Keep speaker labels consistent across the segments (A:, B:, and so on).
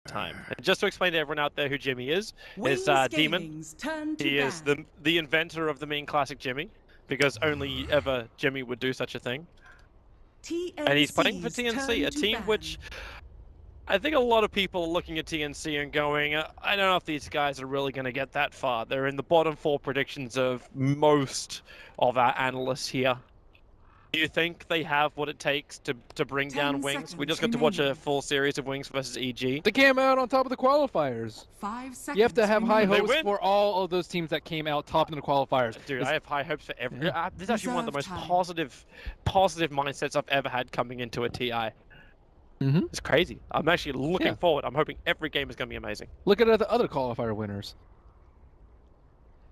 A: time. And just to explain to everyone out there who Jimmy is Demon. He is the inventor of the meme classic Jimmy, because only ever Jimmy would do such a thing. And he's playing for TNC, a team which I think a lot of people are looking at TNC and going, I don't know if these guys are really going to get that far. They're in the bottom 4 predictions of most of our analysts here. Do you think they have what it takes to bring down Wings? We just got to watch a full series of Wings versus EG.
B: They came out on top of the qualifiers.
C: 5 seconds.
B: You have to have high
A: They
B: hopes
A: win.
B: for all of those teams that came out top in the qualifiers.
A: Dude, I have high hopes for every. This is actually one of the most positive mindsets I've ever had coming into a TI. It's crazy. I'm actually looking forward. I'm hoping every game is going to be amazing.
B: Look at the other qualifier winners.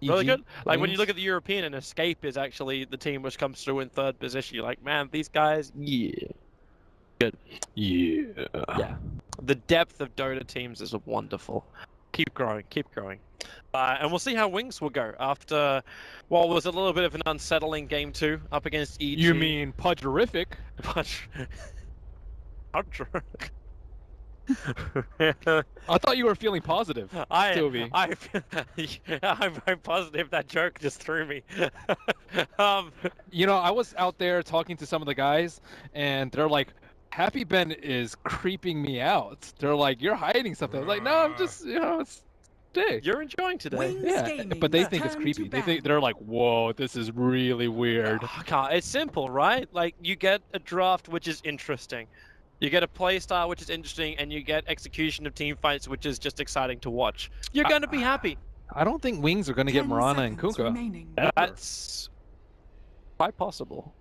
A: Really good. Like when you look at the European, and Escape is actually the team which comes through in 3rd position. You're like, man, these guys, good. Yeah. The depth of Dota teams is wonderful. Keep growing, keep growing. And we'll see how Wings will go after what was a little bit of an unsettling game 2 up against EG.
B: You mean Pudgerific? I thought you were feeling positive, Toby.
A: I'm positive that joke just threw me.
B: You know, I was out there talking to some of the guys, and they're like, Happy Ben is creeping me out. They're like, you're hiding something. I was like, no, I'm just, it's day.
A: You're enjoying today.
B: Yeah, but they think it's creepy. They're like, whoa, this is really weird.
A: It's simple, right? Like, you get a draft which is interesting. You get a playstyle which is interesting, and you get execution of team fights which is just exciting to watch. You're going to be happy.
B: I don't think Wings are going to get Marana and Kuka.
A: That's quite possible.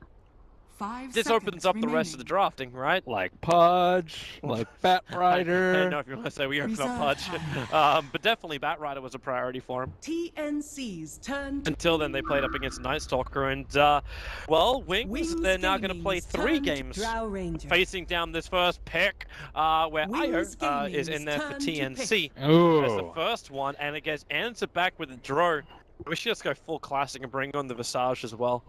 C: 5
A: this opens up the rest of the drafting, right?
B: Like Pudge, like Bat Rider.
A: I don't know if you want to say we open up Pudge. But definitely Bat Rider was a priority for him.
C: TNC's turn.
A: Until then, they played up against Night Stalker, and well, Wings they're now going to play 3 games facing down this first pick, where Io is in there for TNC. That's the first one, and it gets answered back with a Dro. We should just go full classic and bring on the Visage as well.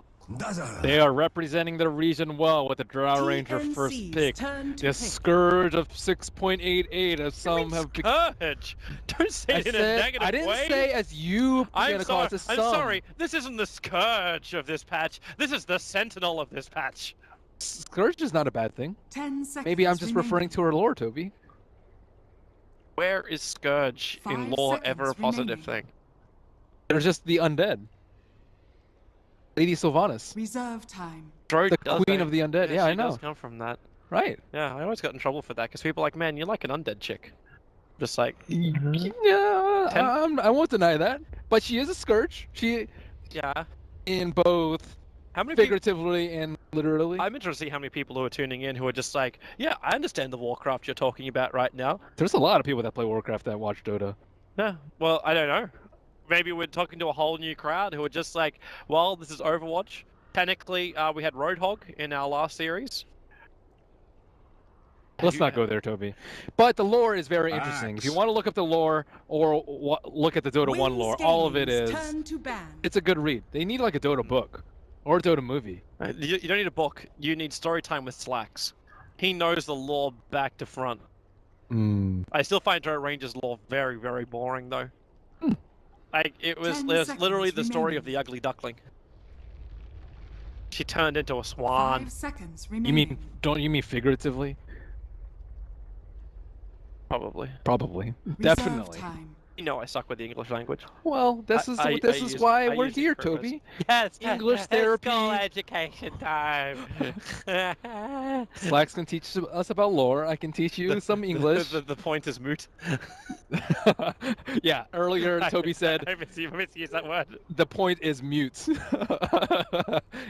B: They are representing their region well with the Drow Ranger first pick. The Scourge of 6.88 as some have...
A: Scourge! Don't say it in a negative way!
B: I didn't say as you...
A: I'm sorry, this isn't the Scourge of this patch. This is the Sentinel of this patch.
B: Scourge is not a bad thing.
C: 10 seconds
B: Maybe I'm just referring to her lore, Toby.
A: Where is Scourge in lore ever a positive thing?
B: There's just the undead. Lady Sylvanas.
C: Reserve time.
B: The queen of the undead. Yeah, I know.
A: Does come from that.
B: Right.
A: Yeah, I always got in trouble for that because people are like, man, you're like an undead chick. Just like...
B: Yeah, I won't deny that. But she is a Scourge.
A: Yeah.
B: In both figuratively and literally.
A: I'm interested to see how many people who are tuning in who are just like, yeah, I understand the Warcraft you're talking about right now.
B: There's a lot of people that play Warcraft that watch Dota.
A: Yeah, well, I don't know. Maybe we're talking to a whole new crowd who are just like, well, this is Overwatch. Technically, we had Roadhog in our last series.
B: Let's not go there, Toby. But the lore is very interesting. If you want to look up the lore or look at the Dota 1 lore, all of it is... It's a good read. They need like a Dota book or a Dota movie.
A: You don't need a book. You need story time with Slacks. He knows the lore back to front. I still find Dota Ranger's lore very, very boring, though. Like, it was literally the story of the ugly duckling. She turned into a swan.
C: 5 seconds remaining.
B: Don't you mean figuratively?
A: Probably.
B: Definitely.
A: You know I suck with the English language.
B: Well, this is why we're here, Toby.
A: Yes,
B: English therapy.
A: School education time.
B: Slacks can teach us about lore. I can teach you some English.
A: The point is moot.
B: Yeah, earlier Toby said...
A: I misused that word.
B: The point is mute.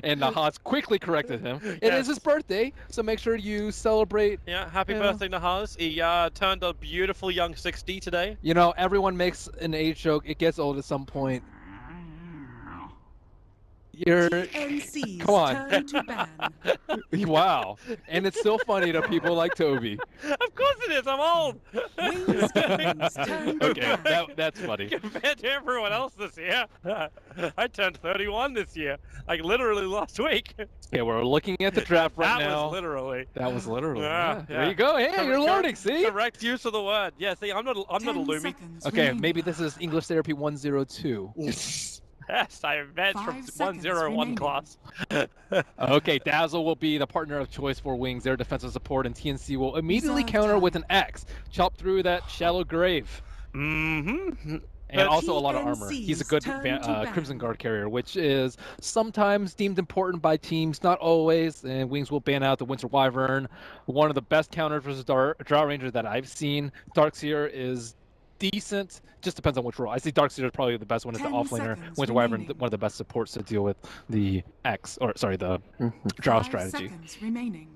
B: And Nahaz quickly corrected him. It is his birthday, so make sure you celebrate.
A: Yeah, happy birthday, Nahaz. He turned a beautiful young 60 today.
B: You know, everyone makes an age joke. It gets old at some point. Come on.
C: Turn to ban.
B: Wow. And it's still funny to people like Toby.
A: Of course it is. I'm old.
C: Wings seconds. Turn to
B: Okay,
C: ban.
B: that's funny.
A: Compared to everyone else this year, I turned 31 this year, like literally last week.
B: Okay, we're looking at the draft right
A: that
B: now.
A: was literally.
B: That was literally.
A: Yeah,
B: Yeah. There you go. Hey, you're learning. See?
A: Correct use of the word. Yeah, see, I'm not a
C: 10
A: Lumi.
C: seconds
B: Okay,
C: remaining.
B: maybe this is English Therapy 102.
A: Yes, I advanced from
C: 5 seconds
A: 101
C: remaining.
A: class.
B: Okay, Dazzle will be the partner of choice for Wings, their defensive support, and TNC will immediately
C: Reserve
B: counter
C: time.
B: with an axe, chop through that shallow grave.
A: Mm-hmm.
B: And also a lot of armor. He's a
C: TNC's
B: good
C: turn to ban.
B: Crimson Guard carrier, which is sometimes deemed important by teams, not always. And Wings will ban out the Winter Wyvern, one of the best counters versus Drow Ranger that I've seen. Darkseer is decent, just depends on which role. I see Darkseer is probably the best one as the
C: 10
B: offlaner.
C: seconds
B: Winter Wyvern,
C: remaining.
B: one of the best supports to deal with the the Drow
C: 5
B: strategy.
C: seconds remaining.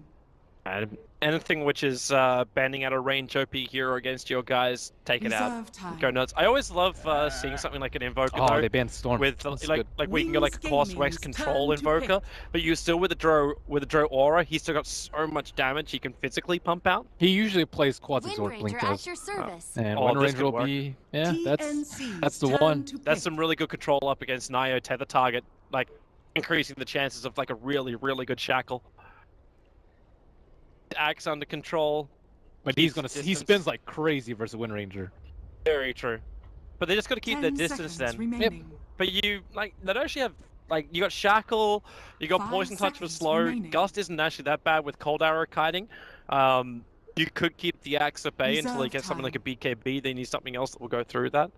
A: Anything which is banning out a range OP hero against your guys, take it out.
C: Reserve time.
A: Go nuts. I always love seeing something like an Invoker
B: Oh,
A: though,
B: they banned Storm.
A: with
B: That's
A: like
B: good.
A: we can go like a Course Wax
C: Gaming's
A: control
C: turn to
A: Invoker, but you still with the Drow aura, he's still got so much damage he can physically pump out.
B: He usually plays Quads
D: Wind
B: Exort
D: Ranger
B: Blink
D: at
B: does.
D: your service.
B: And
A: Oh,
B: Wind
A: this
B: Ranger
A: could
B: will
A: work.
B: be that's
C: TNC's
B: the
C: turn
B: one.
C: to
A: That's
C: pick.
A: some really good control up against Nio Tether target, like increasing the chances of like a really good shackle. Axe under control.
B: But
A: keeps
B: he
A: distance.
B: spins like crazy versus Wind Ranger.
A: Very true. But they just got to keep their
C: 10
A: distance
C: seconds
A: then.
C: remaining.
A: But you like they don't actually have like you got Shackle, you got
C: 5
A: Poison Touch for
C: seconds
A: slow.
C: remaining.
A: Gust isn't actually that bad with Cold Arrow kiting. You could keep the axe at bay until you
C: Reserve
A: get something like a
C: time.
A: BKB. They need something else that will go through that.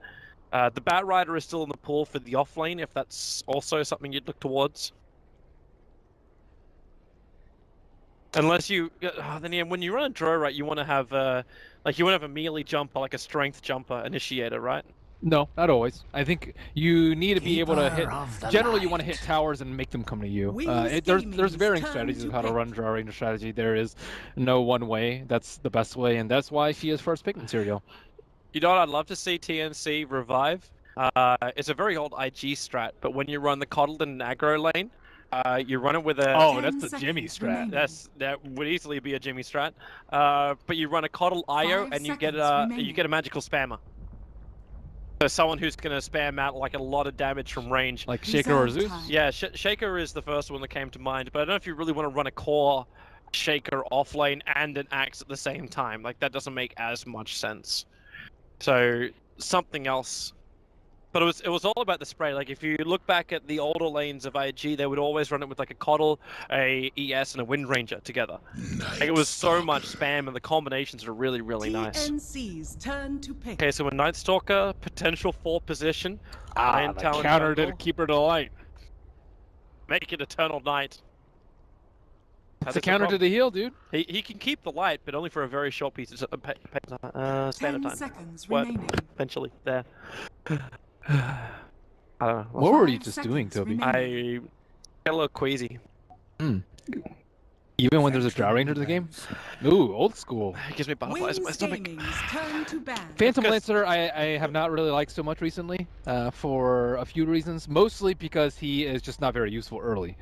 A: The Bat Rider is still in the pool for the off lane if that's also something you'd look towards. Unless you, then yeah, when you run a draw, right, you want to have like you want to have a melee jumper, like a strength jumper initiator, right?
B: No, not always. I think you need to be able to hit.
D: Keeper of the
B: Generally, you want to
D: light.
B: hit towers and make them come to you.
C: Wings
B: There's
C: Gaming's
B: varying
C: turn
B: strategies
C: to
B: of how to
C: pick.
B: run Draw Ranger strategy. There is no one way. That's the best way, and that's why she is first pick material.
A: You know what I'd love to see TNC revive? It's a very old IG strat, but when you run the coddled and aggro lane, you run it with a.
B: Oh,
C: 10
B: that's the Jimmy
C: seconds
B: strat.
C: remaining.
A: That would easily be a Jimmy strat. But you run a coddle IO
C: 5
A: and you get
C: seconds
A: you get a magical spammer. So someone who's gonna spam out like a lot of damage from range.
B: Like Shaker or
C: Reserve
B: Zeus.
C: time.
A: Yeah, Shaker is the first one that came to mind, but I don't know if you really want to run a core Shaker off lane and an axe at the same time. Like that doesn't make as much sense. So something else. But it was all about the spray. Like if you look back at the older lanes of IG, they would always run it with like a Coddle, a ES, and a Wind Ranger together. Like, it was so much spam, and the combinations are really nice.
C: TNC's turn to pick.
A: Okay, so a Night Stalker, potential 4 position, Iron
B: The
A: Talon
B: counter to
A: jungle,
B: Keeper to Light.
A: make it Eternal Night.
B: That's a counter to the heal, dude.
A: He can keep the light, but only for a very short piece of span of
C: 10
A: time.
C: seconds
A: What?
C: remaining.
A: Eventually, there. I don't know.
B: What were you
C: 5
B: just doing,
C: seconds
B: Toby?
C: remaining.
A: I get a little queasy.
B: Even when there's a Drow Ranger in the game? Ooh, old school.
A: It gives me butterflies in my
C: Wings
A: stomach.
C: Gaming's turn to ban.
B: Phantom
A: Because-
B: Lancer, I have not really liked so much recently for a few reasons. Mostly because he is just not very useful early.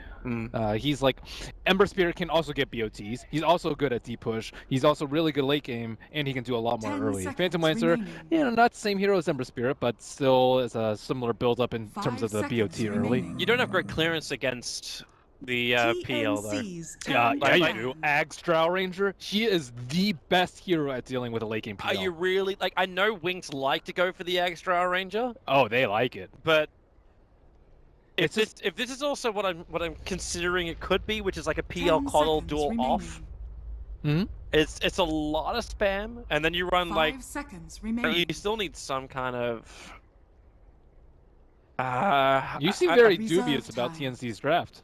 B: He's like, Ember Spirit can also get BOTs. He's also good at deep push. He's also really good late game, and he can do a lot more
C: 10
B: early.
C: seconds
B: Phantom Lancer,
C: remaining.
B: not the same hero as Ember Spirit, but still is a similar build up in
C: 5
B: terms of the
C: seconds
B: BOT early.
C: remaining.
A: You don't have great clearance against the PL though.
C: TNC's turn
B: Yeah,
C: to
B: yeah,
A: like-
B: you do.
C: ban.
B: Ags Drow Ranger, she is the best hero at dealing with a late game PL.
A: Are you really like? I know Wings like to go for the Extra Ranger,
B: Oh, they like it.
A: but
B: It's
A: if this is also what I'm considering it could be, which is like a PL
C: 10
A: coddle
C: seconds
A: dual
C: remaining.
A: off,
B: Hmm?
A: it's a lot of spam, and then you run
C: 5
A: like
C: seconds
A: you
C: remaining.
A: still need some kind of.
B: You seem
A: I-
B: very
C: Reserve
B: dubious about
C: time.
B: TNC's draft.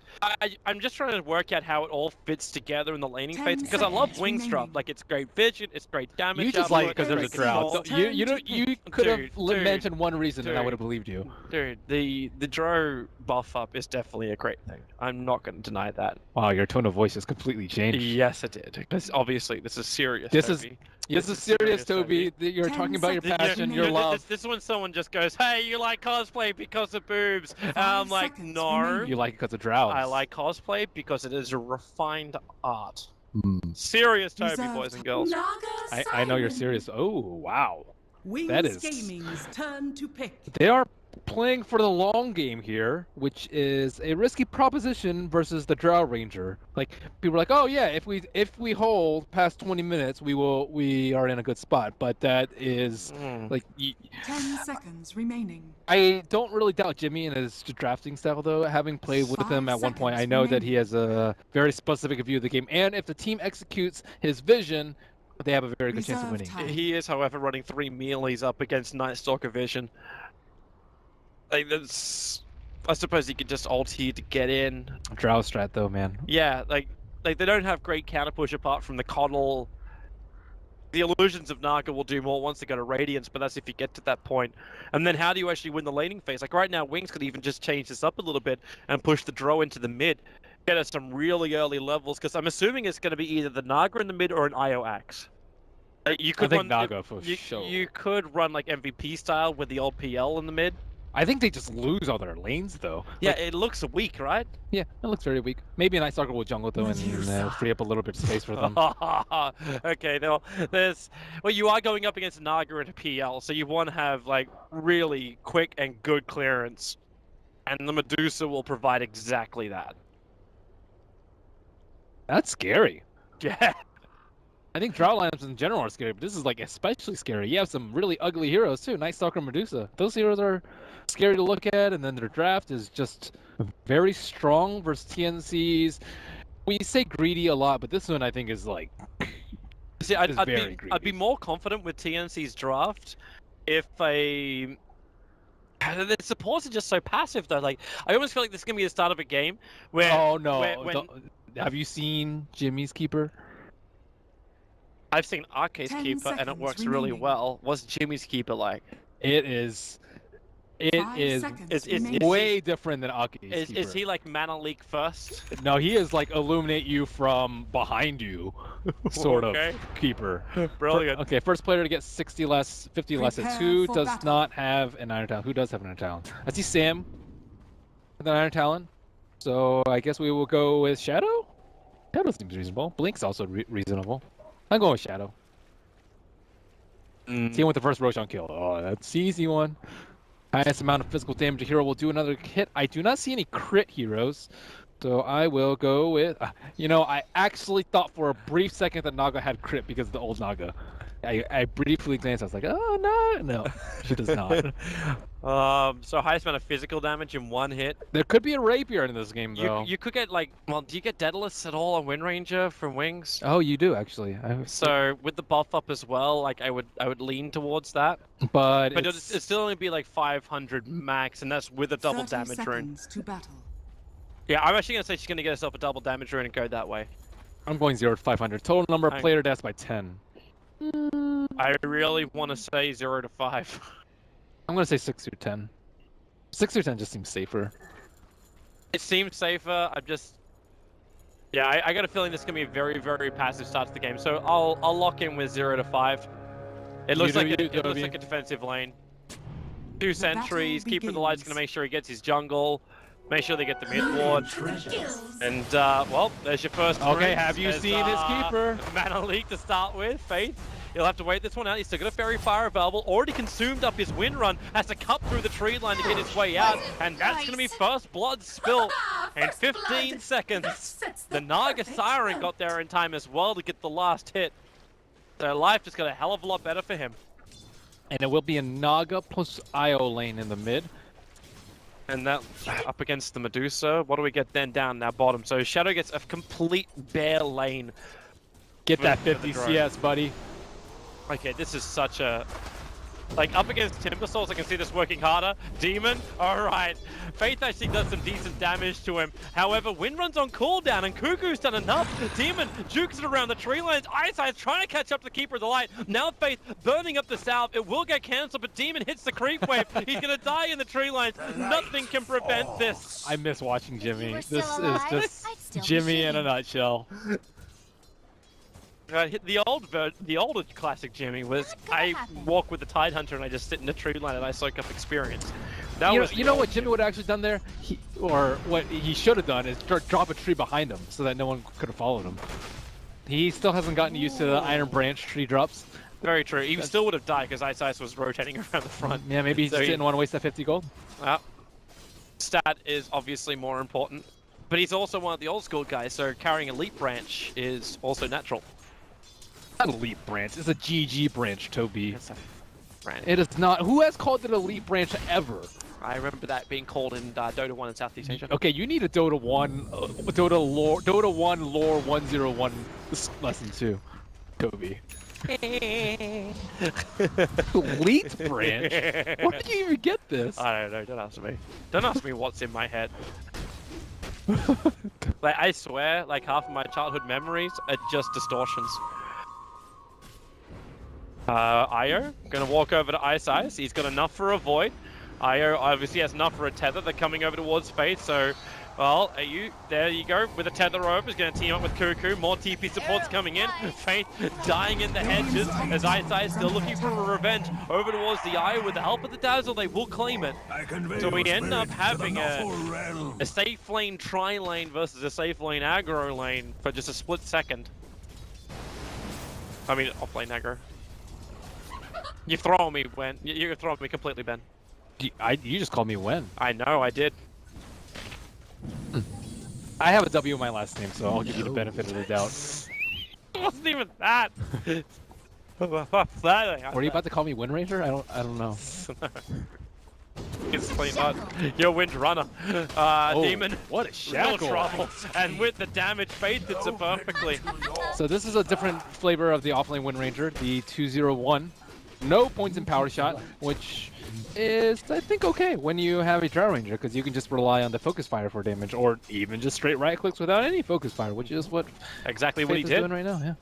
A: I'm just trying to work out how it all fits together in the laning
C: 10
A: phase because I love
C: seconds
A: Wings drop.
C: remaining.
A: Like it's great vision, it's great damage.
B: You just
A: output,
B: like it because
A: it's
B: there's a
A: great
B: drought.
A: control.
C: control.
B: You could have
A: Dude,
B: mentioned one reason and I
A: dude.
B: would have believed you.
A: Dude, the Dro buff up is definitely a great thing. I'm not going to deny that.
B: Wow, your tone of voice has completely changed.
A: Yes, it did. Because obviously this is serious.
B: This is-
A: Toby.
B: This is serious, Toby. You're
C: 10
B: talking about your
C: seconds
B: passion,
C: remaining.
B: your
A: This-
B: love.
A: This is when someone just goes, "Hey, you like cosplay because of boobs?" And I'm
C: 5
A: like,
C: seconds
A: "No,
C: remaining.
B: You like it because of droughts.
A: I like cosplay because it is a refined art." Serious Toby, boys and girls.
B: I know you're serious. Oh, wow.
C: Wings
B: That is...
C: Gaming's turn to pick.
B: They are playing for the long game here, which is a risky proposition versus the Drow Ranger. Like, people are like, oh yeah, if we hold past 20 minutes, we are in a good spot. But that is like
C: 10 seconds remaining.
B: I don't really doubt Jimmy and his drafting style, though. Having played with him at one point, I know that he has a very specific view of the game. And if the team executes his vision, they have a very good chance of winning.
A: He is, however, running 3 mealees up against Night Stalker Vision. Like, that's... I suppose he could just ult here to get in.
B: Drow strat, though, man.
A: Yeah, like they don't have great counter push apart from the Coddle. The Illusions of Naga will do more once they go to Radiance, but that's if you get to that point. And then how do you actually win the laning phase? Like right now, Wings could even just change this up a little bit and push the Drow into the mid. Get us some really early levels, because I'm assuming it's going to be either the Naga in the mid or an IO Axe. You could
B: I think
A: run,
B: Naga for sure.
A: You could run like MVP style with the old PL in the mid.
B: I think they just lose all their lanes, though.
A: Yeah,
B: like,
A: it looks weak, right?
B: Yeah, it looks very weak. Maybe a Night Stalker will jungle, though, and free up a little bit of space for them.
A: Okay, now, well, you are going up against Naga and a PL, so you want to have, like, really quick and good clearance. And the Medusa will provide exactly that.
B: That's scary.
A: Yeah.
B: I think Drow lineups in general are scary, but this is, like, especially scary. You have some really ugly heroes, too. Night Stalker and Medusa. Those heroes are scary to look at, and then their draft is just very strong versus TNCs. We say greedy a lot, but this one I think is like
A: See, I'd be more confident with TNC's draft if the supports are just so passive though. Like I almost feel like this is gonna be the start of a game where
B: have you seen Jimmy's keeper?
A: I've seen Arcade's keeper and it works really well. What's Jimmy's keeper like?
B: It's way different than Aki's keeper.
A: Is he like mana leak first?
B: No, he is like illuminate you from behind you, sort of keeper.
A: Brilliant.
B: Okay, first player to get 60 less, 50 less hits. Who does not have an Iron Talon? Who does have an Iron Talon? I see Sam with an Iron Talon. So I guess we will go with Shadow? Shadow seems reasonable. Blink's also reasonable. I'm going with Shadow. See him with the first Roshan kill. Oh, that's the easy one. Highest amount of physical damage a hero will do another hit. I do not see any crit heroes, so I will go with... you know, I actually thought for a brief second that Naga had crit because of the old Naga. I briefly glanced, I was like, oh, no, she does not.
A: So highest amount of physical damage in one hit.
B: There could be a Rapier in this game, though.
A: You could get, like... Well, do you get Daedalus at all on Wind Ranger from Wings?
B: Oh, you do, actually.
A: So, with the buff up as well, like, I would lean towards that.
B: But
A: it'd still only be, like, 500 max, and that's with a double damage rune.
C: To battle.
A: Yeah, I'm actually going to say she's going to get herself a double damage rune and go that way.
B: I'm going 0 to 500. Total number of player deaths by 10.
A: I really want to say 0 to 5.
B: I'm going to say 6 through 10. 6 through 10 just seems safer.
A: It seems safer. I'm just... Yeah, I got a feeling this is going to be a very, very passive start to the game. So I'll lock in with 0 to 5. It looks like a defensive lane. 2 sentries. Keeper of the Light's going to make sure he gets his jungle. Make sure they get the mid ward. And, well, there's your first
B: Okay, have you seen his keeper?
A: Mana leak to start with, Faith. He'll have to wait this one out. He's still got a Fairy Fire available. Already consumed up his wind run. Has to cut through the tree line to get his way out. And that's going to be first blood spilt in 15 seconds. The Naga Siren got there in time as well to get the last hit. So life just got a hell of a lot better for him.
B: And it will be a Naga plus IO lane in the mid.
A: And that up against the Medusa. What do we get then down that bottom? So Shadow gets a complete bare lane.
B: Get that 50 CS, buddy.
A: Okay, this is such a... Like, up against Timber Souls, I can see this working harder. Demon, alright. Faith actually does some decent damage to him. However, Wind Run's on cooldown, and Cuckoo's done enough. Demon jukes it around the tree lines. Eyeside's trying to catch up to Keeper of the Light. Now Faith burning up the south. It will get cancelled, but Demon hits the creep wave. He's gonna die in the tree lines. Nothing can prevent this.
B: I miss watching Jimmy. This is just Jimmy in a nutshell.
A: The older classic Jimmy was I walk with the Tide Hunter and I just sit in the tree line and I soak up experience.
B: You know what Jimmy would have actually done there? Or what he should have done is drop a tree behind him so that no one could have followed him. He still hasn't gotten used to the Iron Branch tree drops.
A: Very true. He still would have died because Ice was rotating around the front.
B: Yeah, maybe he just didn't want to waste that 50 gold.
A: Stat is obviously more important, but he's also one of the old school guys, so carrying Elite Branch is also natural.
B: Not Elite Branch, it's a GG branch, Toby.
A: It's a branch.
B: It is not. Who has called it Elite Branch ever?
A: I remember that being called in Dota 1 in Southeast Asia.
B: Okay, you need a Dota 1, Dota 1 lore 101 lesson too, Toby. Elite Branch? Where did you even get this?
A: I don't know, don't ask me. Don't ask me what's in my head. Like, I swear, like half of my childhood memories are just distortions. Io, gonna walk over to Ice. He's got enough for a void. Io obviously has enough for a tether. They're coming over towards Faith, so, well, there you go, with a tether over, is going to team up with Kuku. More TP supports coming in. Faith dying in the hedges as Ice still looking for a revenge over towards the Io with the help of the Dazzle. They will claim it. So we end up having a safe lane tri-lane versus a safe lane aggro lane for just a split second. I mean, off-lane aggro. You're throwing me, Ben. You're throwing me completely, Ben.
B: You just called me when?
A: I know, I did.
B: I have a W in my last name, so I'll give you the benefit of the doubt.
A: It wasn't even that. What's that?
B: Were you about to call me Wind Ranger? I don't know.
A: It's clean up. Your Wind Runner. Demon.
B: What a shackle.
A: Real trouble. And with the damage, Faith hits it perfectly.
B: So this is a different flavor of the offlane Wind Ranger, the 201. No points in power shot, which is, I think, okay when you have a Drow Ranger, because you can just rely on the focus fire for damage, or even just straight right clicks without any focus fire, which is what
A: exactly what he
B: is
A: did
B: doing right now. Yeah.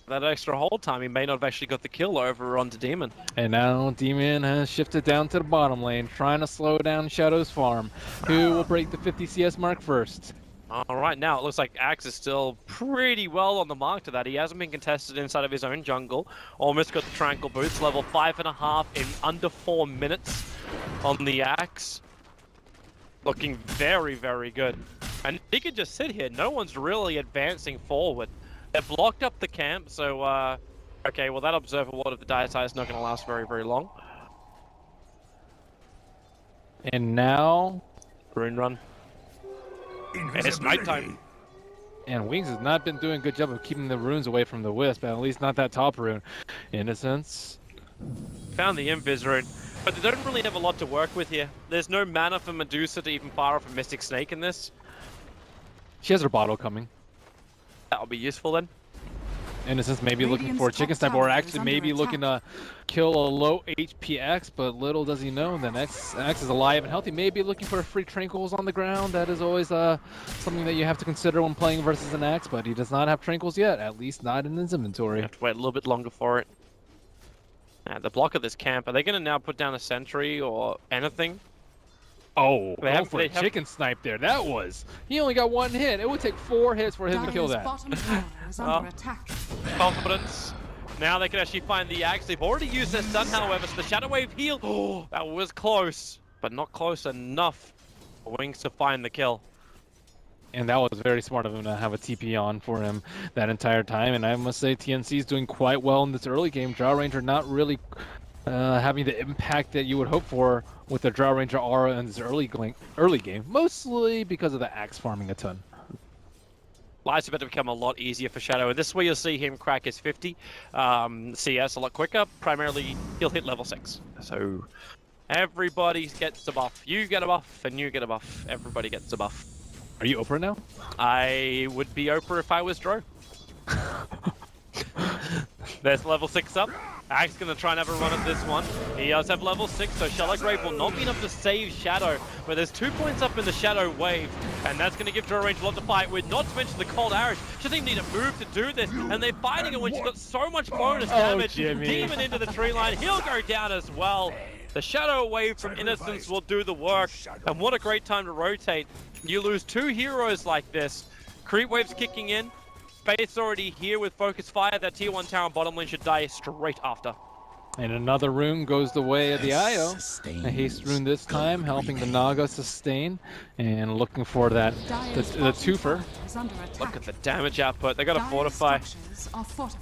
A: That extra hold time, he may not have actually got the kill over onto Demon.
B: And now Demon has shifted down to the bottom lane, trying to slow down Shadow's farm. Who will break the 50 CS mark first?
A: All right, now it looks like Axe is still pretty well on the mark to that. He hasn't been contested inside of his own jungle. Almost got the Tranquil Boots, level 5.5 in under 4 minutes on the Axe. Looking very, very good. And he could just sit here. No one's really advancing forward. They've blocked up the camp, so, okay, well, that Observer Ward of the Dire Side is not going to last very, very long.
B: And now...
A: Rune Run. It's nighttime.
B: And Wings has not been doing a good job of keeping the runes away from the Wisp, at least not that top rune. Innocence.
A: Found the Invis rune, but they don't really have a lot to work with here. There's no mana for Medusa to even fire off a Mystic Snake in this.
B: She has her bottle coming.
A: That'll be useful then.
B: Innocence maybe looking for a chicken sniper, or actually maybe looking to kill a low HP X, but little does he know that X is alive and healthy. Maybe looking for free Tranquils on the ground. That is always something that you have to consider when playing versus an X, but he does not have Tranquils yet, at least not in his inventory.
A: You have to wait a little bit longer for it. The block of this camp, are they going to now put down a sentry or anything?
B: Oh, for a chicken snipe there. That was. He only got 1 hit. It would take 4 hits for him to kill that.
C: Bottom tower is under attack.
A: Confidence. Now they can actually find the Axe. They've already used their stun, however, so the Shadow Wave heal. Oh, that was close, but not close enough for Wings to find the kill.
B: And that was very smart of him to have a TP on for him that entire time. And I must say, TNC is doing quite well in this early game. Drow Ranger not really having the impact that you would hope for with the Drow Ranger aura in this early game, mostly because of the Axe farming a ton.
A: Life's about to become a lot easier for Shadow, and this is where you'll see him crack his 50 CS a lot quicker. Primarily, he'll hit level 6. So everybody gets a buff. You get a buff, and you get a buff. Everybody gets a buff.
B: Are you Oprah now?
A: I would be Oprah if I was Dro. There's level 6 up. Axe gonna try and have a run at this one. He does have level 6, so Shallow Grave will not be enough to save Shadow. But there's 2 points up in the Shadow Wave, and that's gonna give Drow Range a lot to fight with. Not to mention the Cold Arrow. She doesn't even need a move to do this, and they're fighting her when she's got so much bonus damage. Demon into the tree line. He'll go down as well. The Shadow Wave from Innocence will do the work, and what a great time to rotate. You lose 2 heroes like this. Creep Wave's kicking in. Faith's already here with Focus Fire. That tier 1 tower on bottom lane should die straight after.
B: And another rune goes the way of the IO. A haste rune this time, helping the Naga sustain and looking for that the twofer.
A: Look at the damage output. They got to fortify.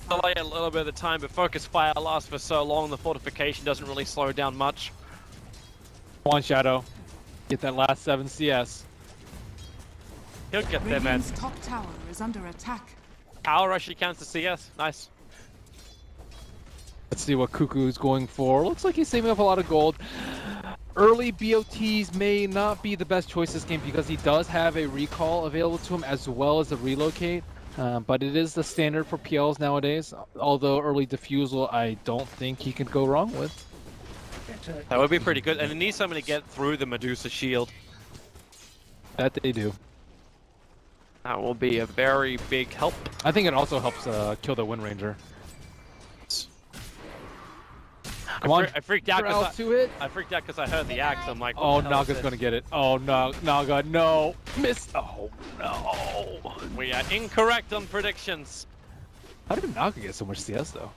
A: Delay a little bit of the time, but focus fire lasts for so long. The fortification doesn't really slow down much.
B: Come on, Shadow. Get that last 7 CS.
A: He'll get there, man.
C: Top tower is under attack.
A: Power actually counts as CS. Nice.
B: Let's see what Cuckoo's going for. Looks like he's saving up a lot of gold. Early BOTs may not be the best choice this game because he does have a recall available to him as well as a relocate. But it is the standard for PLs nowadays. Although early defusal, I don't think he can go wrong with.
A: That would be pretty good. And it needs someone to get through the Medusa shield.
B: That they do.
A: That will be a very big help.
B: I think it also helps kill the Wind Ranger. Come on.
A: I freaked out because I heard the axe. I'm like,
B: oh, Naga's gonna get it. Oh no, Naga, no, miss. Oh no.
A: We are incorrect on predictions.
B: How did Naga get so much CS though?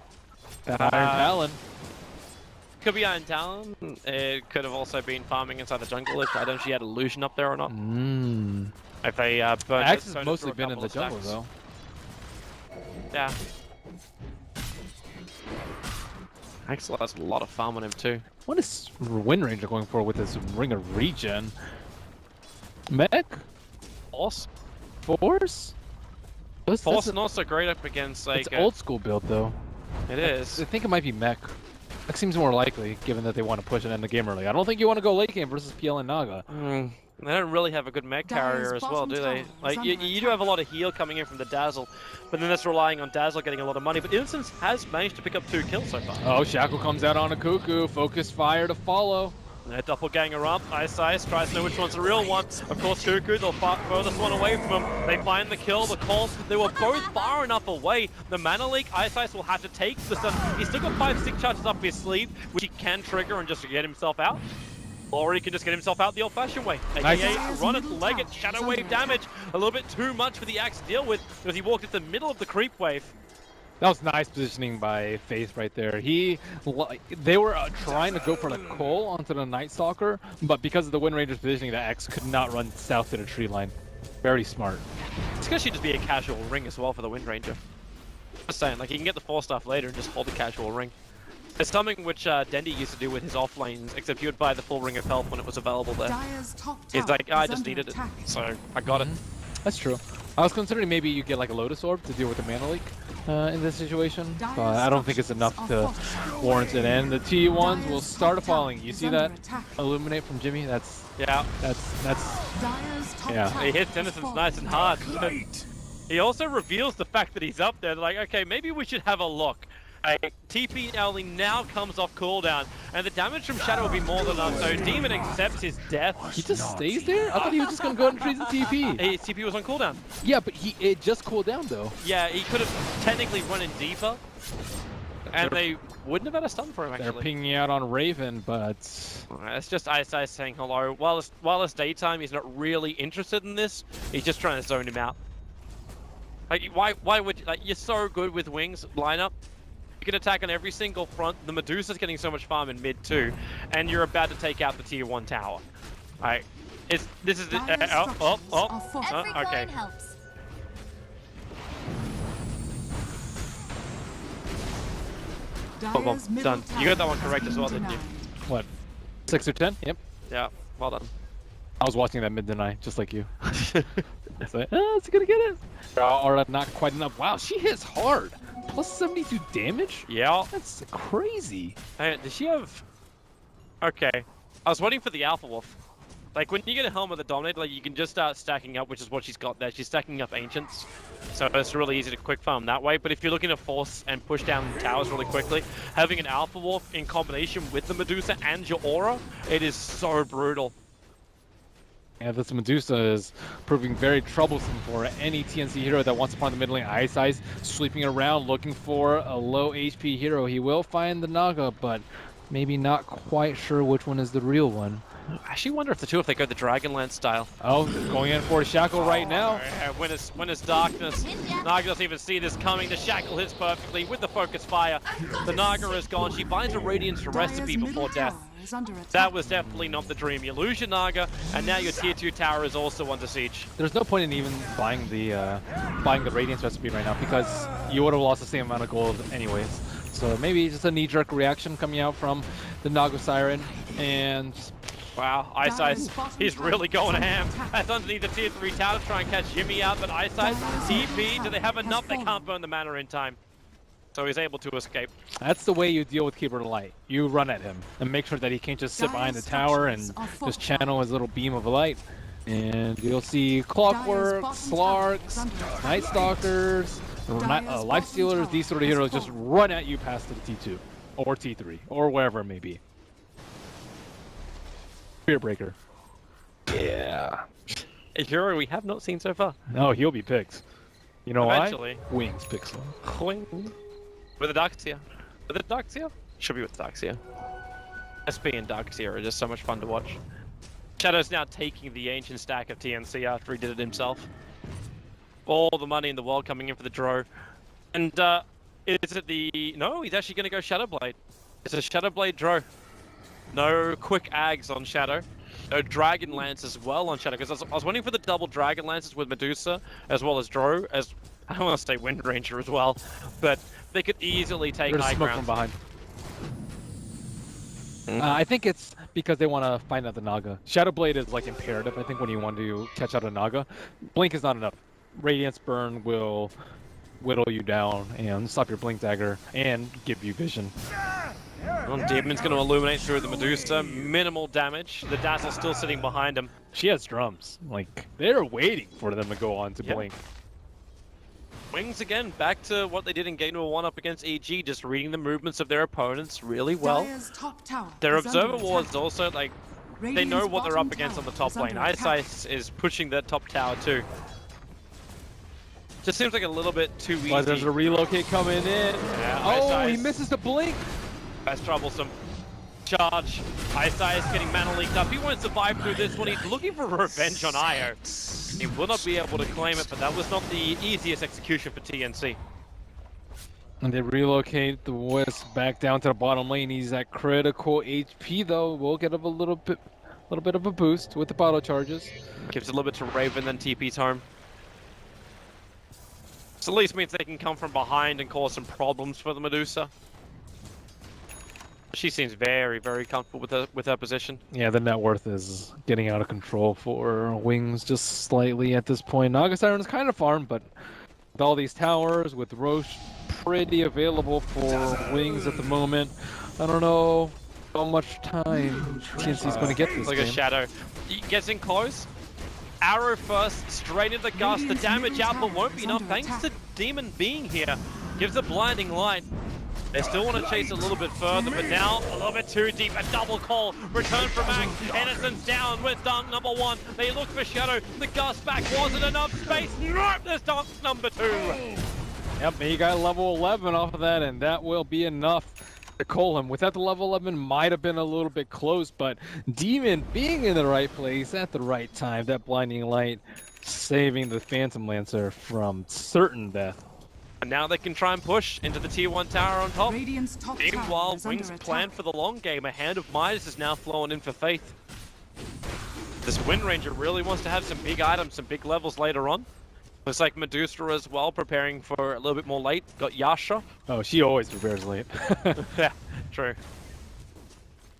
B: That Iron Talon.
A: Could be Iron Talon. It could have also been farming inside the jungle. I don't know if she had illusion up there or not. If they burned
B: Axe has mostly been in the jungle though.
A: Yeah. Axel has a lot of farm on him too.
B: What is Wind Ranger going for with this Ring of Regen? Mech?
A: Force?
B: Force?
A: Force not so great up against like...
B: It's old school build though.
A: It is.
B: I think it might be Mech. That seems more likely, given that they want to push it in the game early. I don't think you want to go late game versus PL and Naga.
A: They don't really have a good mech carrier as well, do they? Like, you do have a lot of heal coming in from the Dazzle, but then that's relying on Dazzle getting a lot of money. But Innocence has managed to pick up 2 kills so far.
B: Oh, Shackle comes out on a Cuckoo. Focus fire to follow.
A: Doppelganger up. Ice tries to know which one's the real one. Of course, Cuckoo, they'll furthest one away from him. They find the kill, the call. They were both far enough away. The Mana Leak, Ice will have to take the stun. He's still got 5 stick charges up his sleeve, which he can trigger and just get himself out. Or he can just get himself out the old-fashioned way. AKA run it, leg it, shadow wave damage. A little bit too much for the Axe to deal with because he walked at the middle of the creep wave.
B: That was nice positioning by Faith right there. They were trying to go for the Cole onto the Night Stalker, but because of the Wind Ranger's positioning, the Axe could not run south to the tree line. Very smart.
A: It's gonna just be a casual ring as well for the Wind Ranger. Just saying, like, he can get the 4 stuff later and just hold the casual ring. It's something which Dendi used to do with his off lanes, except he would buy the full Ring of Health when it was available there. He's like, I just needed it, so I got it.
B: That's true. I was considering maybe you get like a Lotus Orb to deal with the Mana Leak in this situation, but I don't think it's enough to warrant it. And the T1s will start falling. You see that illuminate from Jimmy? That's yeah.
A: He hits Innocence nice and hard. He also reveals the fact that he's up there. They're like, okay, maybe we should have a look. TP only now comes off cooldown, and the damage from Shadow will be more than enough, so Demon accepts his death.
B: He just stays there? I thought he was just gonna go ahead and freeze the TP.
A: His TP was on cooldown.
B: Yeah, but it just cooled down though.
A: Yeah, he could have technically run in deeper, and they wouldn't have had a stun for him actually.
B: They're pinging out on Raven, but...
A: It's just Ice saying hello. While it's daytime, he's not really interested in this. He's just trying to zone him out. Like, why would you, like, you're so good with wings lineup. You can attack on every single front. The Medusa's getting so much farm in mid too, and you're about to take out the tier 1 tower. Alright, this is the okay.
D: Helps.
A: Boom, done. You got that one correct as well, didn't you?
B: What? 6 or 10? Yep.
A: Yeah, well done.
B: I was watching that mid deny, just like you. It's like, oh, is he gonna get it? Or not quite enough. Wow, she hits hard. Plus 72 damage?
A: Yeah.
B: That's crazy.
A: Hey, does she have... Okay. I was waiting for the Alpha Wolf. Like, when you get a Helm of the Dominator, like, you can just start stacking up, which is what she's got there. She's stacking up Ancients. So it's really easy to quick farm that way. But if you're looking to force and push down towers really quickly, having an Alpha Wolf in combination with the Medusa and your Aura, it is so brutal.
B: Yeah, this Medusa is proving very troublesome for any TNC hero that wants to find the mid lane. Ice sweeping around looking for a low HP hero. He will find the Naga, but maybe not quite sure which one is the real one.
A: I actually wonder if if they go the Dragonlance style.
B: Oh, going in for a shackle right now.
A: Yeah, when it's darkness, Naga doesn't even see this coming. The shackle hits perfectly with the focus fire. The Naga is gone. She finds a Radiance recipe before death. That was definitely not the dream. You lose your Naga, and now your tier 2 tower is also under siege.
B: There's no point in even buying the Radiance recipe right now because you would have lost the same amount of gold anyways. So maybe just a knee-jerk reaction coming out from the Naga Siren, and
A: wow, Ice Ice, he's really going ham. That's underneath the tier 3 tower to try and catch Jimmy out, but Ice Ice, TP, do they have enough? They can't burn the mana in time. So he's able to escape.
B: That's the way you deal with Keeper of the Light. You run at him and make sure that he can't just sit behind the tower and just channel his little beam of light. And you'll see Clockwork, Slarks, Night Stalkers, Life Stealers, these sort of heroes just run at you past the T2 or T3 or wherever it may be. Spear Breaker. Yeah.
A: A hero we have not seen so far.
B: No, he'll be picked. You know
A: Eventually.
B: why? Wings picks him.
A: Wing. With the Darkseer. With the Darkseer? Should be with the Darkseer. SP and Darkseer are just so much fun to watch. Shadow's now taking the ancient stack of TNC after he did it himself. All the money in the world coming in for the draw. And is it the... No, he's actually going to go Shadowblade. It's a Shadowblade draw. No quick ags on Shadow. No Dragonlance as well on Shadow, because I was waiting for the double Dragonlances with Medusa as well as Dro, as I don't want to say Wind Ranger as well, but they could easily take high ground.
B: From behind. I think it's because they want to find out the Naga. Shadowblade is like imperative, I think, when you want to catch out a Naga. Blink is not enough. Radiance Burn will whittle you down and stop your Blink Dagger and give you vision.
A: Well, Demon's going to illuminate through the Medusa. Minimal damage. The Dazzle still sitting behind him.
B: She has drums. Like, they're waiting for them to go on to Blink.
A: Wings again, back to what they did in Game Number 1 up against EG, just reading the movements of their opponents really well. Their Observer Ward is also, like, they know what they're up against on the top lane. Ice Ice is pushing that top tower too. Just seems like a little bit too easy.
B: But there's a relocate coming in.
A: Yeah,
B: oh, he misses the Blink.
A: That's troublesome. Charge. Ice Ice getting mana leaked up. He won't survive through this one. He's looking for revenge on Io. He will not be able to claim it, but that was not the easiest execution for TNC.
B: And they relocate the Wisp back down to the bottom lane. He's at critical HP though. We'll get a little bit of a boost with the bottle charges.
A: Gives a little bit to Raven, then TP's home. So at least means they can come from behind and cause some problems for the Medusa. She seems very, very comfortable with her position.
B: Yeah, the net worth is getting out of control for Wings just slightly at this point. Naga Siren is kind of farmed, but with all these towers, with Roche pretty available for Wings at the moment, I don't know how much time TNC is going to get this
A: Like
B: game.
A: a Shadow. He gets in close. Arrow first, straight into the gust. The damage output won't be enough thanks to Demon being here. Gives a blinding light. They still want to chase a little bit further, but now a little bit too deep. A double call. Return from Max. Innocence down with dunk number 1. They look for Shadow. The gust back wasn't enough space. Nope, there's dunk number 2.
B: Yep, he got level 11 off of that, and that will be enough to call him. Without the level 11, might have been a little bit close, but Demon being in the right place at the right time, that blinding light saving the Phantom Lancer from certain death.
A: And now they can try and push into the tier 1 tower on top. Meanwhile, Wings plan for the long game. A hand of Midas is now flowing in for Faith. This Wind Ranger really wants to have some big items, some big levels later on. Looks like Medusa as well, preparing for a little bit more late. Got Yasha.
B: Oh, she always prepares late.
A: Yeah, true.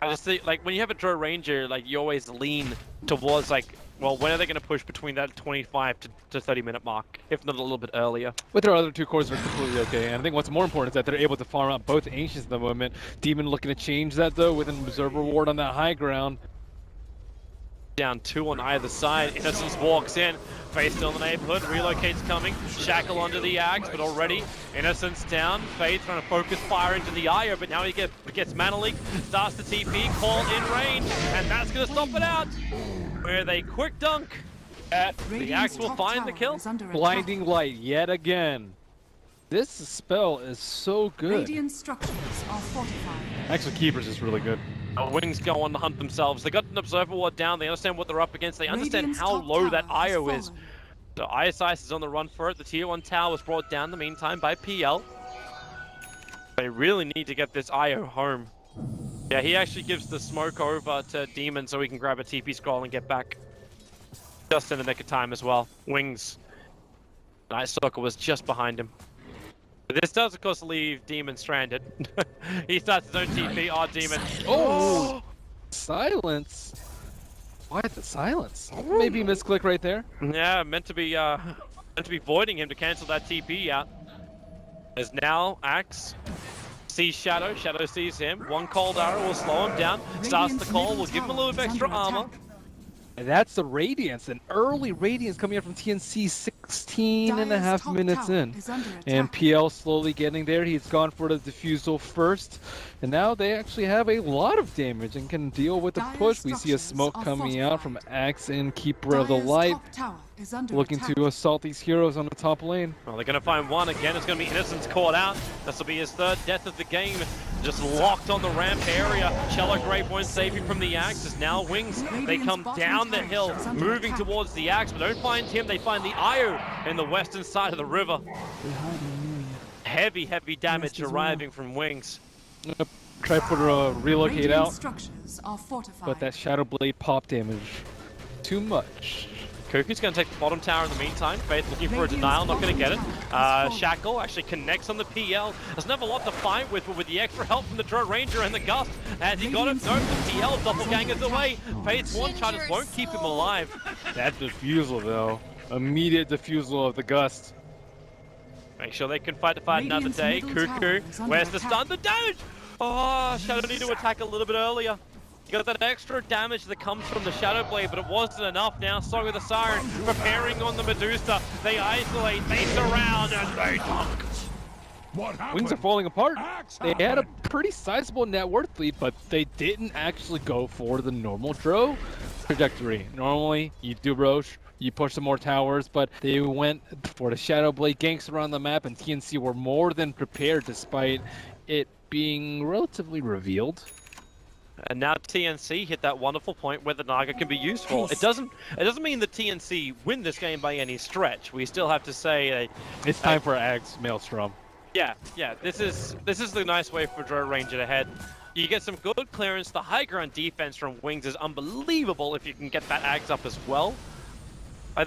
A: I just think, like, when you have a Drow Ranger, like, you always lean towards, like, well, when are they going to push between that 25 to 30 minute mark, if not a little bit earlier?
B: With their other two cores, they're completely okay. And I think what's more important is that they're able to farm out both Ancients at the moment. Demon looking to change that, though, with an Observer Ward on that high ground.
A: Down 2 on either side. Innocence walks in. Faith still in the neighborhood. Relocate's coming. Shackle onto the Axe, but already Innocence down. Faith trying to focus fire into the Io, but now he gets mana leak. Starts the TP. Call in range, and that's going to stop it out. With a quick dunk. The Axe will find the kill.
B: Blinding light yet again. This spell is so good.
C: Radiant structures are fortified.
B: Actually, Keeper's is really good.
A: Wings go on to hunt themselves. They got an observer ward down. They understand what they're up against. They understand
C: Radiant's
A: how
C: top
A: low that
C: tower has
A: IO is.
C: fallen.
A: So ISIS is on the run for it. The tier 1 tower was brought down in the meantime by PL. They really need to get this IO home. Yeah, he actually gives the smoke over to Demon so he can grab a TP scroll and get back. Just in the nick of time as well. Wings. Night Stalker was just behind him. But this does, of course, leave Demon stranded. He starts his own TP. Oh, Demon.
B: Oh! Silence. Why the silence? Maybe misclick right there.
A: Yeah, meant to be voiding him to cancel that TP out. As now Axe sees Shadow. Shadow sees him. One cold arrow will slow him down. Starts the call. Will give him a little bit of extra armor.
B: And that's the Radiance, an early Radiance coming out from TNC 16.5 minutes in. And PL slowly getting there. He's gone for the defusal first. And now they actually have a lot of damage and can deal with the push. We see a smoke coming out from Axe and Keeper of the Light. Looking to assault these heroes on the top lane.
A: Well, they're going to find one again. It's going to be Innocence caught out. This will be his third death of the game. Just locked on the ramp area. Shallow Grave won't save him from the Axe. As now Wings, they come down the hill, moving towards the Axe, but don't find him. They find the IO in the western side of the river. Heavy, heavy damage arriving from Wings.
B: Try to put a relocate out, but that Shadow Blade pop damage, too much.
A: Kuku's going to take the bottom tower in the meantime. Faith looking for a denial, not going to get it. Shackle actually connects on the PL. There's never a lot to fight with, but with the extra help from the Dro Ranger and the Gust, has he got it? No, the PL doppelganger's away. Faith's one-shoters won't keep him alive.
B: That defusal, though. Immediate defusal of the Gust.
A: Make sure they can fight the fight another day. Kuku, where's the stun? The damage! Oh, Shadow need to attack a little bit earlier. You got that extra damage that comes from the Shadow Blade, but it wasn't enough. Now Song of the Siren preparing on the Medusa. They isolate, they surround, and they dunk.
B: Wings are falling apart. They had a pretty sizable net worth lead, but they didn't actually go for the normal Dro trajectory. Normally, you do Roche, you push some more towers, but they went for the Shadow Blade ganks around the map, and TNC were more than prepared despite it being relatively revealed.
A: And now TNC hit that wonderful point where the Naga can be useful. It doesn't mean that TNC win this game by any stretch. We still have to say
B: it's time for Axe Maelstrom.
A: Yeah. This is the nice way for Dro Ranger to head. You get some good clearance. The high ground defense from Wings is unbelievable if you can get that Axe up as well.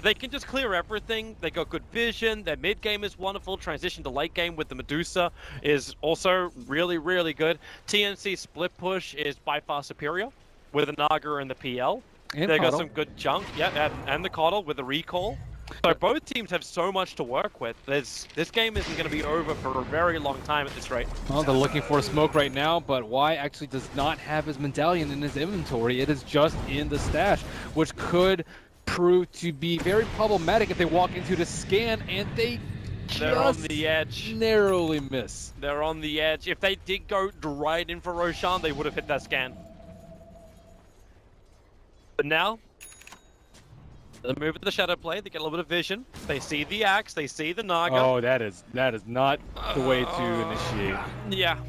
A: They can just clear everything. They got good vision. Their mid game is wonderful. Transition to late game with the Medusa is also really, really good. TNC split push is by far superior with the Naga and the PL.
B: And
A: they got some good junk. Yeah, and the Coddle with the recall. So both teams have so much to work with. This game isn't going to be over for a very long time at this rate.
B: Well, they're looking for a smoke right now, but Y actually does not have his medallion in his inventory. It is just in the stash, which could prove to be very problematic if they walk into the scan and they're
A: on the edge.
B: Narrowly miss.
A: They're on the edge. If they did go right in for Roshan, they would have hit that scan. But now, they move to the Shadow Blade. They get a little bit of vision. They see the Axe. They see the Naga.
B: Oh, that is not the way to initiate.
A: Yeah.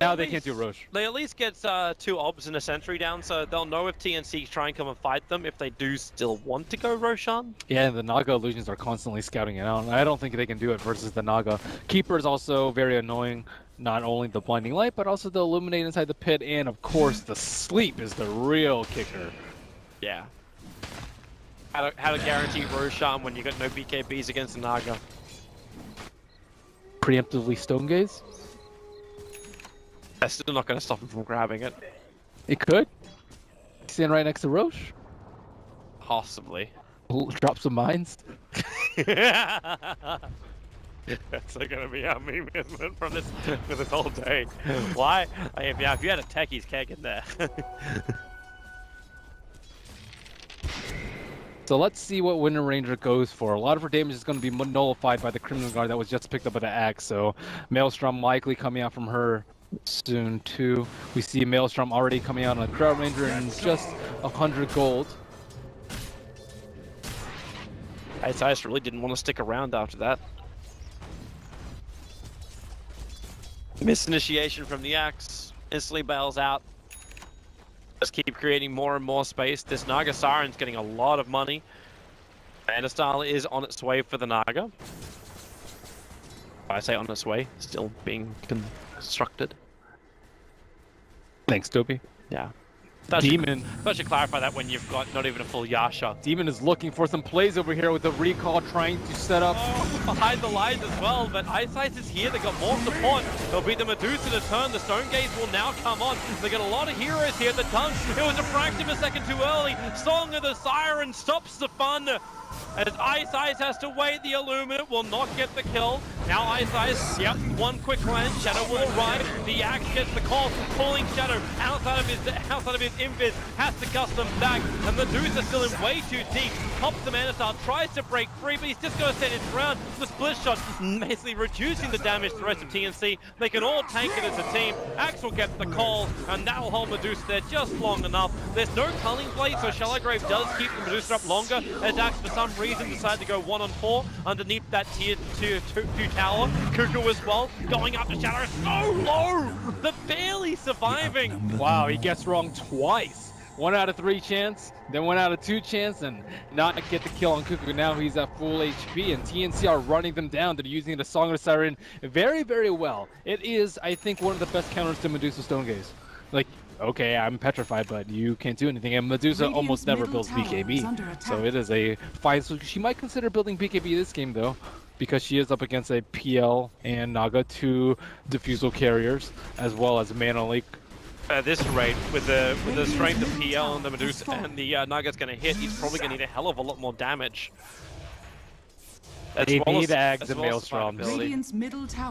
B: Now they can't do Roche.
A: They at least get 2 obs and a sentry down, so they'll know if TNC try and come and fight them, if they do still want to go Roshan.
B: Yeah, the Naga illusions are constantly scouting it out. I don't think they can do it versus the Naga. Keeper is also very annoying. Not only the blinding light, but also the illuminate inside the pit, and of course the sleep is the real kicker.
A: Yeah. How to guarantee Roshan when you got no BKBs against the Naga?
B: Preemptively Stone Gaze?
A: That's still not going to stop him from grabbing it.
B: It could. Stand right next to Roche.
A: Possibly.
B: Drop some mines.
A: That's going to be our meme from this whole day. Why? If you had a techie's keg in there.
B: So let's see what Winter Ranger goes for. A lot of her damage is going to be nullified by the Criminal Guard that was just picked up with the Axe. So Maelstrom likely coming out from her soon too. We see Maelstrom already coming out on a Drought Ranger and just 100 gold.
A: Isis really didn't want to stick around after that. Misinitiation from the Axe. Instantly bails out. Just keep creating more and more space. This Naga Siren's getting a lot of money. Style is on its way for the Naga. I say on its way, still being constructed.
B: Thanks, Toby.
A: Yeah.
B: Demon.
A: I should clarify that when you've got not even a full Yasha.
B: Demon is looking for some plays over here with the recall, trying to set up.
A: Behind the lines as well, but Ice Ice is here. They got more support. They'll beat the Medusa to turn. The Stone Gaze will now come on. They got a lot of heroes here. The dunk, it was a fraction of a second too early. Song of the Siren stops the fun. As Ice Ice has to wait, the Illuminate will not get the kill. Now Ice Ice, yep, one quick glance, Shadow will arrive. The Axe gets the call, pulling Shadow outside of his invis, has to custom back, and Medusa still in way too deep. Pops the Manastar, tries to break free, but he's just going to send his round. The split shot, basically reducing the damage to the rest of TNC. They can all tank it as a team. Axe will get the call, and that will hold Medusa there just long enough. There's no culling blade, so Shallowgrave does keep the Medusa up longer, as Axe for some reason decided to go 1-on-4 underneath that tier 2 tower. Cuckoo as well, going up to Shadow so low! They're barely surviving!
B: Wow, he gets wrong twice. 1 out of 3 chance, then 1 out of 2 chance, and not get the kill on Cuckoo. Now he's at full HP, and TNC are running them down. They're using the Song of the Siren very, very well. It is, I think, one of the best counters to Medusa Stone Gaze. Like, okay, I'm petrified, but you can't do anything. And Medusa almost never builds BKB, so it is a fine solution. She might consider building BKB this game, though, because she is up against a PL and Naga, 2 diffusal carriers, as well as Mana Leak.
A: At this rate, with the strength of PL and the Medusa and the Naga's going to hit, he's probably going to need a hell of a lot more damage.
B: They need Ags and Maelstrom.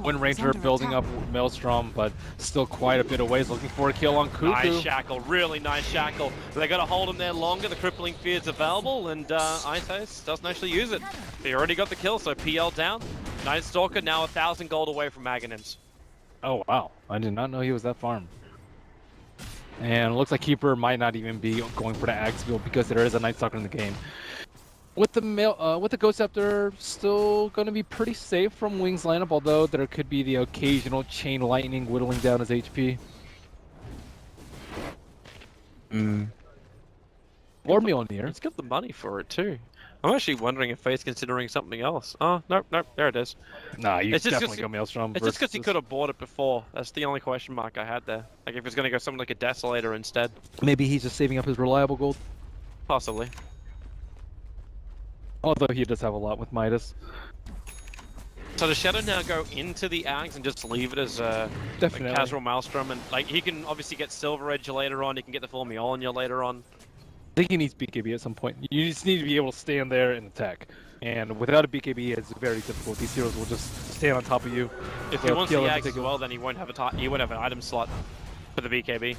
B: Wind Ranger building up Maelstrom, but still quite a bit of ways, looking for a kill on Cuckoo.
A: Nice shackle, really nice shackle. They got to hold him there longer. The crippling fear is available, and Ice Ice doesn't actually use it. They already got the kill, so PL down. Night Stalker now 1,000 gold away from Aghanims.
B: Oh wow, I did not know he was that farm. And it looks like Keeper might not even be going for the Axe build because there is a Night Stalker in the game. With the Ghost Scepter, still going to be pretty safe from Wings lineup, although there could be the occasional Chain Lightning whittling down his HP. Or Mjolnir.
A: He's got the money for it too. I'm actually wondering if Faith's considering something else. Oh, nope, there it is.
B: Nah, you definitely go Maelstrom.
A: It's just because he could have bought it before. That's the only question mark I had there. Like if he's going to go something like a Desolator instead.
B: Maybe he's just saving up his reliable gold.
A: Possibly.
B: Although he does have a lot with Midas.
A: So does Shadow now go into the Axe and just leave it as a casual Maelstrom? And like he can obviously get Silver Edge later on, he can get the full Mjolnir later on.
B: I think he needs BKB at some point. You just need to be able to stand there and attack. And without a BKB, it's very difficult. These heroes will just stand on top of you.
A: If he wants the Axe as well, then he won't have an item slot for the BKB.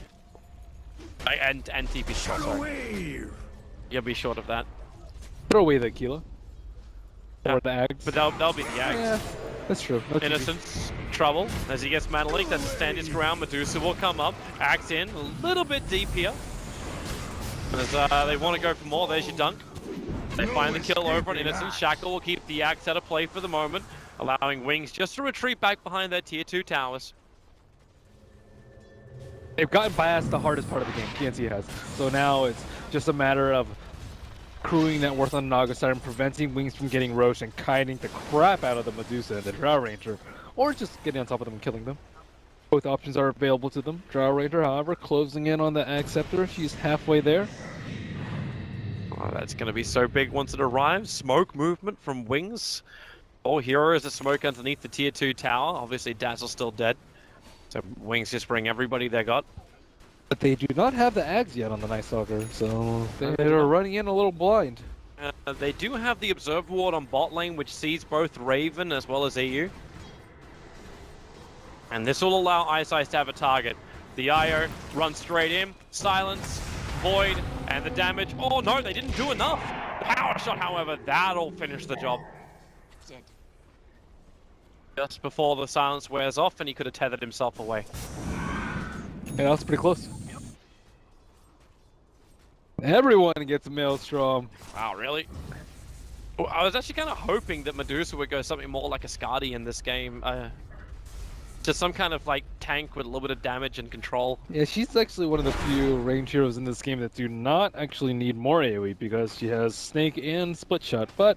A: And TP shot, sorry. You'll be short of that.
B: Throw away the Aquila. Or the Ags.
A: But that'll be the Ags.
B: Yeah, that's true.
A: Innocence, trouble. As he gets Mana Leak, that's a stand his ground. Medusa will come up. Axe in, a little bit deep here. As they want to go for more, there's your dunk. They find the kill over on Innocence. Shackle will keep the Axe out of play for the moment, allowing Wings just to retreat back behind their tier 2 towers.
B: They've gotten past the hardest part of the game, TNC has. So now it's just a matter of crewing that worth on the Naga Siren, preventing Wings from getting roached and kiting the crap out of the Medusa and the Drow Ranger, or just getting on top of them and killing them. Both options are available to them. Drow Ranger, however, closing in on the Axe Scepter. She's halfway there.
A: Oh, that's going to be so big once it arrives. Smoke movement from Wings. All heroes are smoke underneath the tier 2 tower. Obviously, Dazzle's still dead. So Wings just bring everybody they got.
B: But they do not have the Ags yet on the Night Stalker, so they're running in a little blind.
A: They do have the Observe Ward on bot lane, which sees both Raven as well as EU. And this will allow Ice Ice to have a target. The IO runs straight in, silence, void, and the damage. Oh no, they didn't do enough! Power shot, however, that'll finish the job. Just before the silence wears off and he could have tethered himself away.
B: Yeah, that was pretty close. Everyone gets Maelstrom.
A: Wow, really? Well, I was actually kind of hoping that Medusa would go something more like a Skadi in this game. Just some kind of like tank with a little bit of damage and control.
B: Yeah, she's actually one of the few range heroes in this game that do not actually need more AoE because she has Snake and Split Shot. But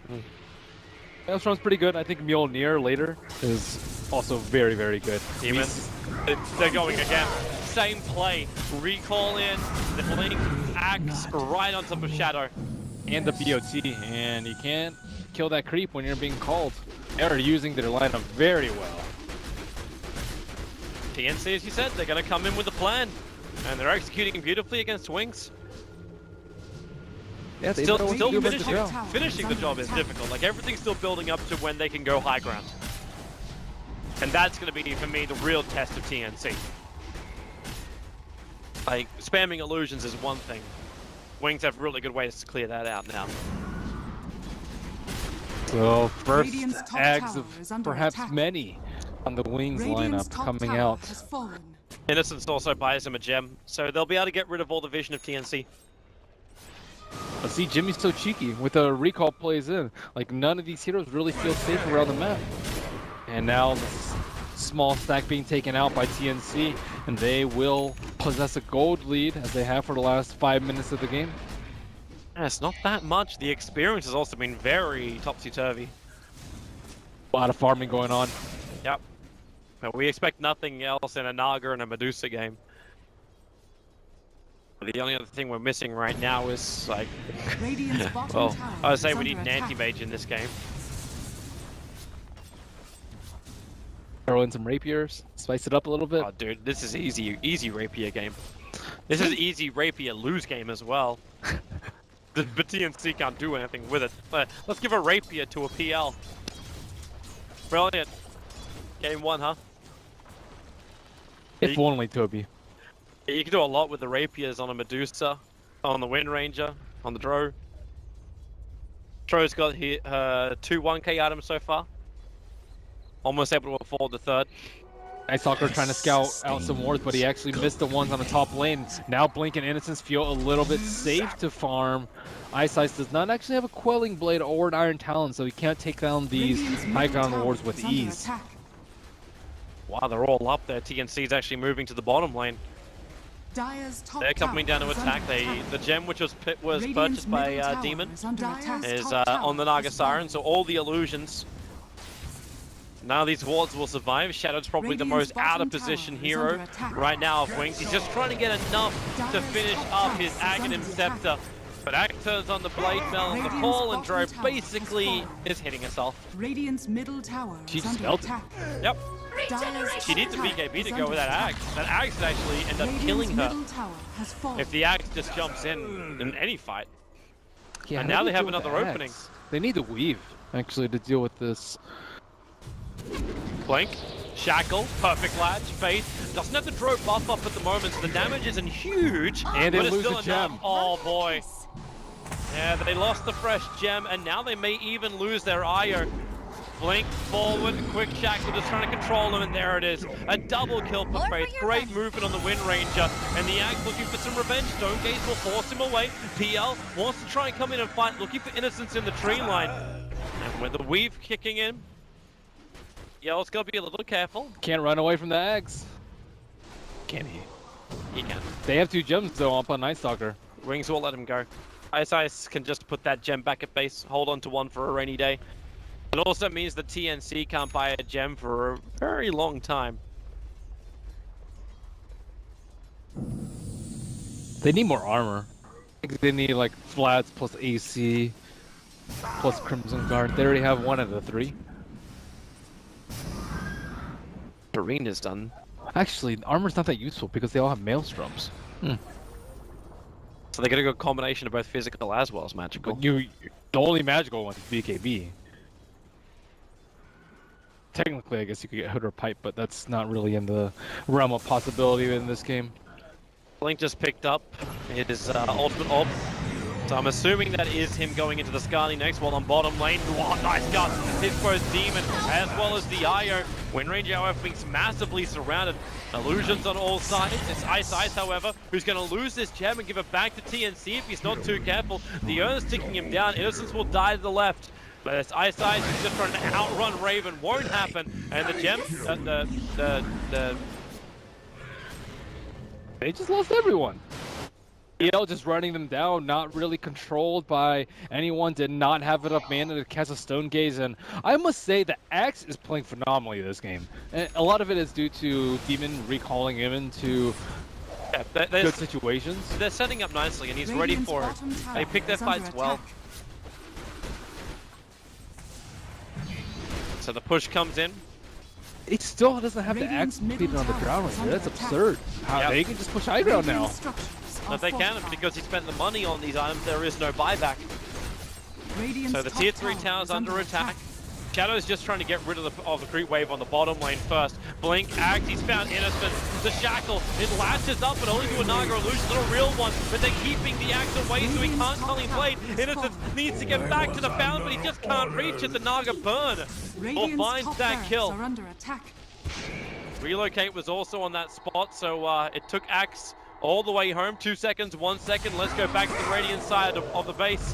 B: Maelstrom's pretty good. I think Mjolnir later is also very, very good.
A: Even they're going again. Same play. Recall in, the Blink axe right on top of Shadow.
B: And the BOT, and you can't kill that creep when you're being called. They're using their lineup very well.
A: TNC, as you said, they're going to come in with a plan, and they're executing beautifully against Wings.
B: Yeah,
A: Still finishing the job is difficult. Like, everything's still building up to when they can go high ground. And that's going to be, for me, the real test of TNC. Like, spamming illusions is one thing. Wings have really good ways to clear that out now.
B: So, first eggs of perhaps many on the Wings lineup coming out.
A: Innocence also buys him a gem, so they'll be able to get rid of all the vision of TNC.
B: But see, Jimmy's so cheeky with the recall plays in. Like, none of these heroes really feel safe around the map. And now this small stack being taken out by TNC, and they will possess a gold lead as they have for the last 5 minutes of the game.
A: Yeah, it's not that much. The experience has also been very topsy-turvy.
B: A lot of farming going on.
A: Yep. But we expect nothing else in a Naga and a Medusa game. The only other thing we're missing right now is, like, well, I would say we need an anti-mage in this game.
B: Throw in some rapiers, spice it up a little bit.
A: Oh, dude, this is easy rapier game. This is easy rapier lose game as well. But TNC can't do anything with it. Let's give a rapier to a PL. Brilliant. Game one, huh?
B: If only, Toby.
A: You can do a lot with the rapiers on a Medusa, on the Wind Ranger, on the Drow. Drow's got here, 2 1k items so far. Almost able to afford the third.
B: Night Stalker trying to scout out some wards, but he actually missed the ones on the top lane. Now Blink and Innocence feel a little bit safe to farm. Ice does not actually have a Quelling Blade or an Iron Talon, so he can't take down these high ground wards with ease.
A: Wow, they're all up there. TNC's actually moving to the bottom lane. They're coming down to attack. The gem which was purchased by Demon is on the Naga Siren, so all the illusions. Now these wards will survive. Shadow's probably the most out of position hero right now of Wings. He's just trying to get enough to finish up his Aghanim Scepter. But Act turns on the Blade Bell and the call, and Dro basically is hitting herself.
B: She just felt it.
A: Yep. She needs a BKB to go with that Axe. That Axe could actually end up killing her if the Axe just jumps in any fight.
B: Yeah,
A: and now they have another opening.
B: They need to weave, actually, to deal with this.
A: Blink, Shackle, perfect latch, Faith. Doesn't have the Drow buff up at the moment, so the damage isn't huge.
B: And they
A: but
B: lose
A: it's still
B: a gem.
A: Enough. Oh boy. Yeah, they lost the fresh gem, and now they may even lose their Io. Blink forward, quick Shackle just trying to control him, and there it is. A double kill for Faith. Great movement on the Wind Ranger, and the Axe looking for some revenge. Stonegaze will force him away. PL wants to try and come in and fight, looking for Innocence in the tree line. And with the weave kicking in, Yell's gotta be a little careful.
B: Can't run away from the Axe.
A: Can he? He can.
B: They have 2 gems though up on Night Stalker.
A: Wings will let him go. Ice can just put that gem back at base, hold on to one for a rainy day. It also means that TNC can't buy a gem for a very long time.
B: They need more armor. I think they need like flats plus AC plus Crimson Guard. They already have 1 of the 3.
A: Arena's done.
B: Actually, armor's not that useful because they all have Maelstroms.
A: So they got a good combination of both physical as well as magical.
B: But the only magical one is BKB. Technically, I guess you could get Hood or Pipe, but that's not really in the realm of possibility in this game.
A: Blink just picked up his ultimate orb. So I'm assuming that is him going into the Scarly next, while on bottom lane, wow, nice gun, hits both Demon as well as the Io. Wind Ranger, however, being massively surrounded. Illusions on all sides. It's Ice, however, who's going to lose this gem and give it back to TNC if he's not too careful. The Urn's ticking him down. Innocence will die to the left. But this Ice Eyes is just trying to outrun Raven, won't happen. And the gem,
B: they just lost everyone. EL just running them down, not really controlled by anyone, did not have enough mana to cast a Stone Gaze, and I must say that Axe is playing phenomenally this game. And a lot of it is due to Demon recalling him into good situations.
A: They're setting up nicely, and he's ready for it. They pick their fights well. So the push comes in.
B: It still doesn't have the Axe completed on the ground right there. That's absurd. How they can just push high ground now.
A: But they can, because he spent the money on these items, there is no buyback. So the tier 3 tower's under attack. Shadow's just trying to get rid of the creep wave on the bottom lane first. Blink, Axe, he's found Innocent. The Shackle, it latches up, but only to a Naga illusion, not a real one. But they're keeping the Axe away, so he can't clean blade. Innocent needs to get back to the fountain, but he just can't reach it. The Naga burn. Or finds that kill. Relocate was also on that spot, so it took Axe all the way home. 2 seconds, 1 second. Let's go back to the Radiant side of the base.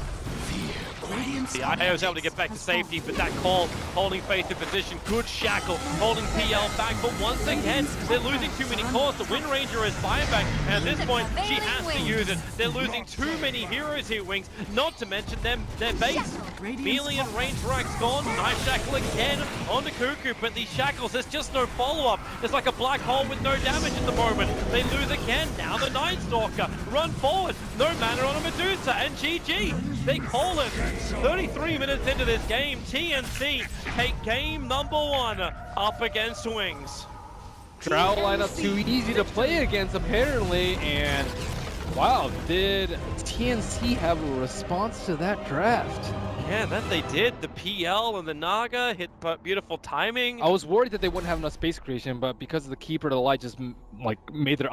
A: The IO was able to get back to safety, but that call holding Faith in position. Good Shackle holding PL back, but once again they're losing too many cores. The Wind Ranger is buying back, and at this point she has to use it. They're losing too many heroes here, Wings, not to mention their base. Melee and range Rex gone. Nice Shackle again on the Cuckoo, but these Shackles, there's just no follow-up. It's like a black hole with no damage at the moment. They lose again. Now the Nine Stalker run forward, no mana on a Medusa, and GG. They call it. 33 minutes into this game, TNC take game number 1 up against Wings.
B: Drought lineup too easy to play against apparently, and wow, did TNC have a response to that draft?
A: Yeah, that they did. The PL and the Naga hit beautiful timing.
B: I was worried that they wouldn't have enough space creation, but because of the Keeper to the Light just like made their